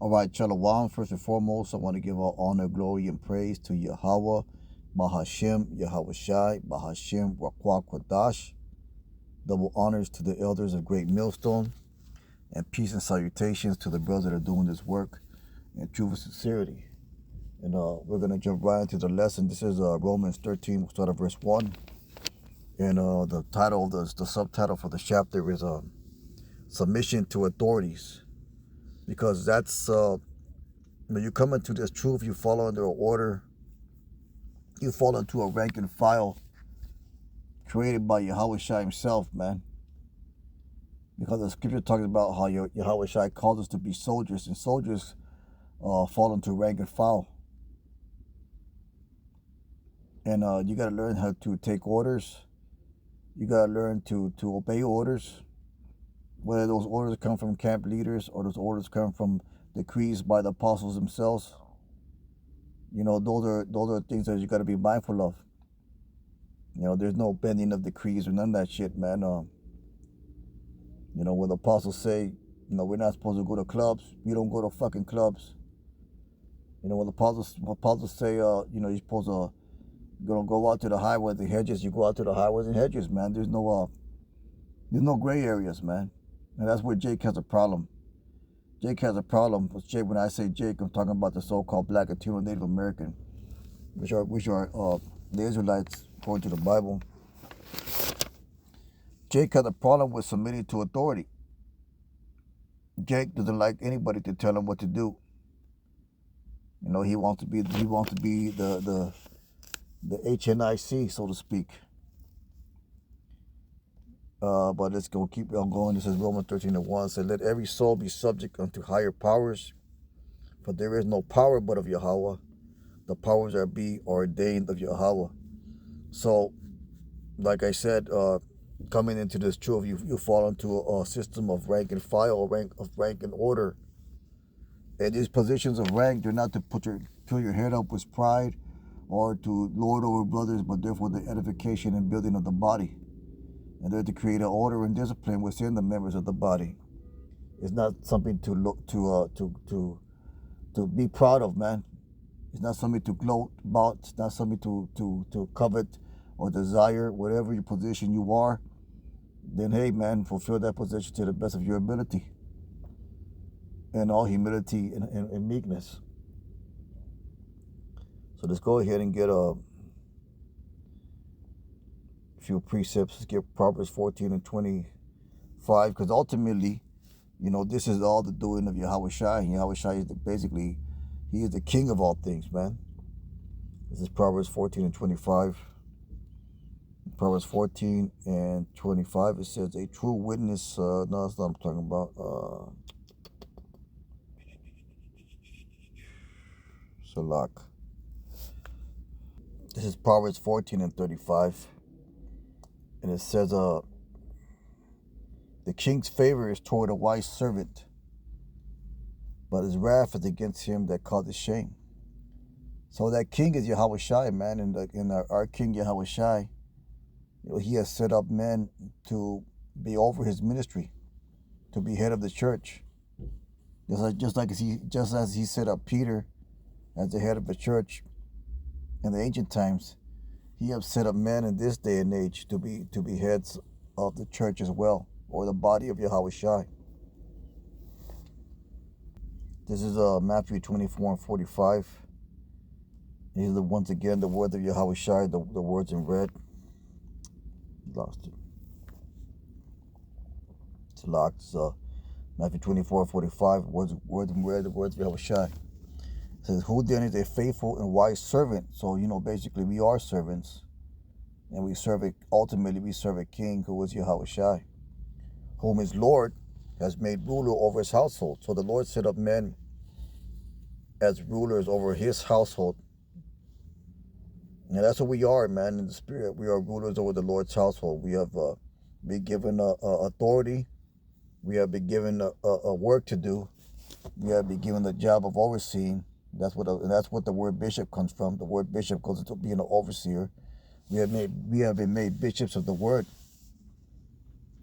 All right, Shalom. First and foremost, I want to give all honor, glory, and praise to Yahweh, Bahashem, Yahweh Shai, Bahashem, Rakwah Kwadash. Double honors to the elders of Great Millstone, and peace and salutations to the brothers that are doing this work in truth and sincerity. And we're going to jump right into the lesson. This is Romans 13, we'll start at verse 1. And the title, the subtitle for the chapter is Submission to Authorities. Because that's... when you come into this truth, you follow under an order, you fall into a rank and file created by Yahweh Shai himself, man. Because the scripture talks about how Yahweh Shai called us to be soldiers, and soldiers fall into rank and file. And you got to learn how to take orders. You got to learn to obey orders, whether those orders come from camp leaders or those orders come from decrees by the apostles themselves. You know, those are things that you got to be mindful of. You know, there's no bending of decrees or none of that shit, man. You know, when the apostles say, you know, we're not supposed to go to clubs, you don't go to fucking clubs. You know, when the apostles say, you know, you're supposed to go out to the highways and hedges, you go out to the highways and hedges, man. There's no gray areas, man. And that's where Jake has a problem. Jake has a problem with Jake. When I say Jake, I'm talking about the so-called Black Latino Native American, which are the Israelites according to the Bible. Jake has a problem with submitting to authority. Jake doesn't like anybody to tell him what to do. You know, he wants to be the HNIC, so to speak. But let's go keep on going. This is Romans 13:1. Said, let every soul be subject unto higher powers, for there is no power but of Yahweh. The powers that be ordained of Yahweh. So, like I said, coming into this truth, you fall into a system of rank and file, of rank and order. And these positions of rank, they're not to fill your head up with pride or to lord over brothers, but they're for the edification and building of the body. And they're to create an order and discipline within the members of the body. It's not something to look to be proud of, man. It's not something to gloat about. It's not something to covet or desire. Whatever your position you are, then hey, man, fulfill that position to the best of your ability, in all humility and meekness. So let's go ahead and get a few precepts. Let's get Proverbs 14 and 25, because ultimately, you know, this is all the doing of Yahweh Shai. And Yahweh Shai is basically, he is the king of all things, man. This is Proverbs 14 and 25. Proverbs 14 and 25, it says, a true witness, no, that's not what I'm talking about. Salak. This is Proverbs 14 and 35. And it says, the king's favor is toward a wise servant, but his wrath is against him that causes shame. So that king is Yahweh Shai, man, and our king Yahweh Shai, you know, he has set up men to be over his ministry, to be head of the church. Just as he set up Peter as the head of the church in the ancient times, he has set up men in this day and age to be heads of the church as well, or the body of Yahweh Shai. This is Matthew 24 and 45. These are once again the words of Yahweh Shai, the words in red. Lost it. It's locked. So Matthew 24 and 45, words in red, the words of Yahweh Shai. It says, who then is a faithful and wise servant? So, you know, basically we are servants. And ultimately we serve a king who is Yahweh Shai, whom his Lord has made ruler over his household. So the Lord set up men as rulers over his household. And that's what we are, man, in the spirit. We are rulers over the Lord's household. We have been given authority. We have been given a work to do. We have been given the job of overseeing. That's what the word bishop comes from. The word bishop goes into being an overseer. We have been made bishops of the word.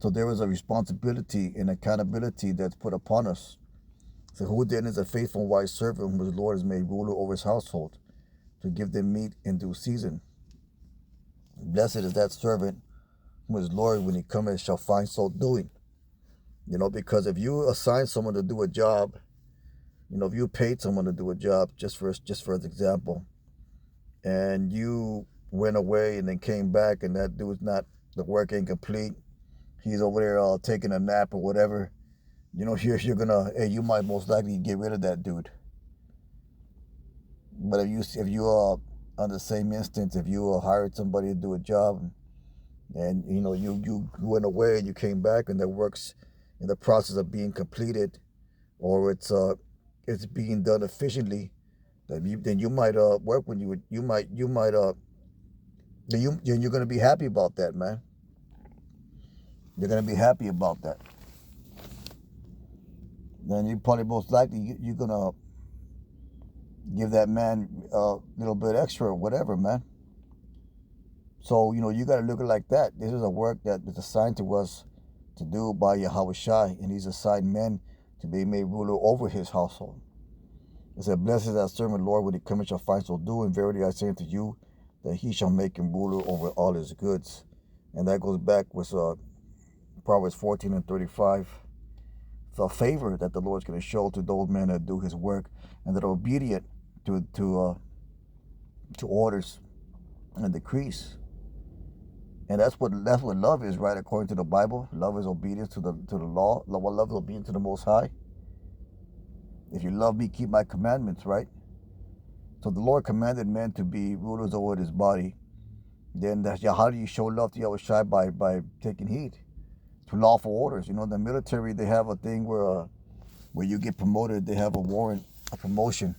So there is a responsibility and accountability that's put upon us. So who then is a faithful and wise servant whom his Lord has made ruler over his household, to give them meat in due season? Blessed is that servant whom his Lord, when he cometh, shall find so doing. Because if you assign someone to do a job, if you paid someone to do a job, just for example, and you went away and then came back, and that dude's not, the work ain't complete, he's over there taking a nap or whatever, you're gonna, hey, you might most likely get rid of that dude. But if you on the same instance, if you hired somebody to do a job, and you went away and you came back, and that work's in the process of being completed, or it's being done efficiently, then you might work when then you're gonna be happy about that, man. You're gonna be happy about that. Then you probably most likely you're gonna give that man a little bit extra or whatever, man. So you gotta look at it like that. This is a work that is assigned to us to do by Yahweh Shai, and he's assigned men to be made ruler over his household. It said, blessed is that servant, Lord, when he cometh shall find so doing. Verily I say unto you, that he shall make him ruler over all his goods. And that goes back with Proverbs 14 and 35. The favor that the Lord's going to show to those men that do his work and that are obedient to orders and decrees. And that's what love is, right? According to the Bible, love is obedience to the law. Love is obedience to the Most High. If you love me, keep my commandments, right? So the Lord commanded men to be rulers over his body. Then how do you show love to Yahweh Shai? By taking heed to lawful orders. In the military, they have a thing where you get promoted, they have a warrant, a promotion.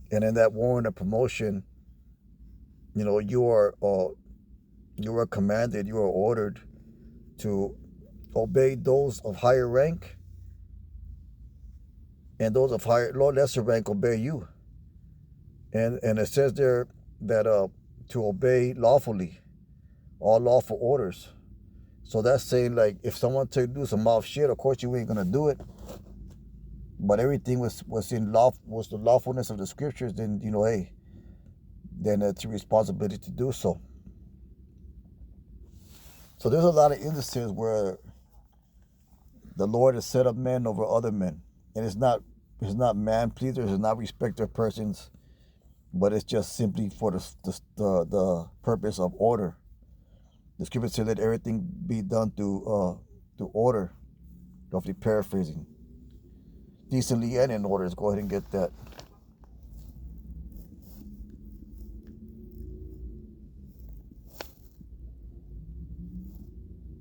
And in that warrant of promotion, you are commanded, you are ordered to obey those of higher rank, and those of lesser rank obey you. And it says there that to obey lawfully, all lawful orders. So that's saying, like, if someone tell you to do some off shit, of course you ain't gonna do it. But everything was the lawfulness of the scriptures, then hey, then it's your responsibility to do so. So there's a lot of instances where the Lord has set up men over other men, and it's not man pleasers, it's not respecter of persons, but it's just simply for the purpose of order. The scripture said that everything be done through order. Roughly paraphrasing. Decently and in order. Let's go ahead and get that.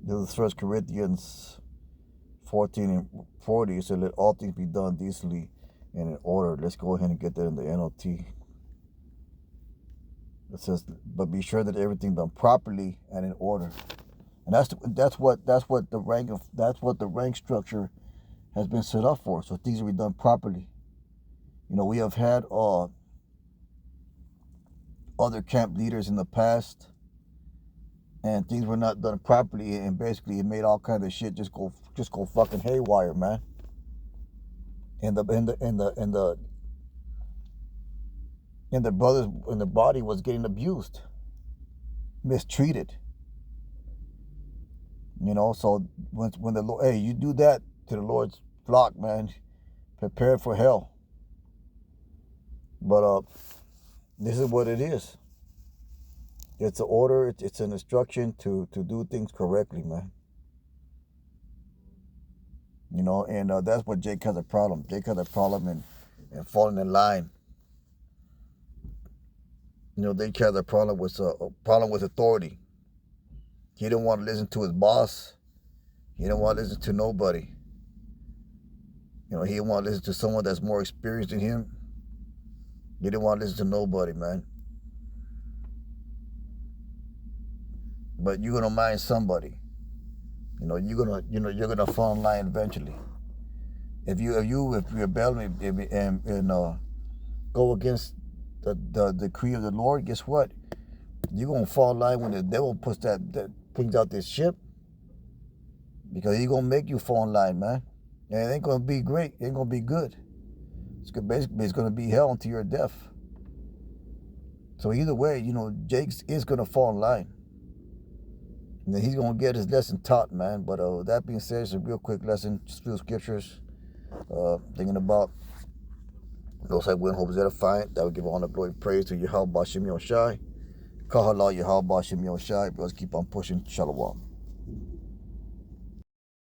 This is 1 Corinthians 14 and 40. It said, let all things be done decently and in order. Let's go ahead and get that in the NLT. It says, but be sure that everything done properly and in order. And that's what the rank structure has been set up for. So things will be done properly. We have had other camp leaders in the past, and things were not done properly, and basically it made all kinds of shit just go fucking haywire, man. And the brothers in the body was getting abused, mistreated. So when the Lord, hey, you do that to the Lord's flock, man, prepare for hell. But this is what it is. It's an order. It's an instruction to do things correctly, man. And that's what Jake has a problem. Jake has a problem in falling in line. Jake has a problem with authority. He didn't want to listen to his boss. He didn't want to listen to nobody. He didn't want to listen to someone that's more experienced than him. He didn't want to listen to nobody, man. But you're gonna mind somebody. You're gonna fall in line eventually. If you rebel and go against the decree of the Lord, guess what? You're gonna fall in line when the devil puts that brings out this ship, because he's gonna make you fall in line, man. And it ain't going to be great. It ain't going to be good. Basically, it's going to be hell until your death. So either way, you know, Jake is going to fall in line. And then he's going to get his lesson taught, man. But that being said, it's a real quick lesson. Just few scriptures. Thinking about those I win, hope is edifying. That would give honor, glory, praise to Yahweh Bashim Yoshai. Kahala Yahweh Bashim Yoshai. Brothers, keep on pushing. Shalom.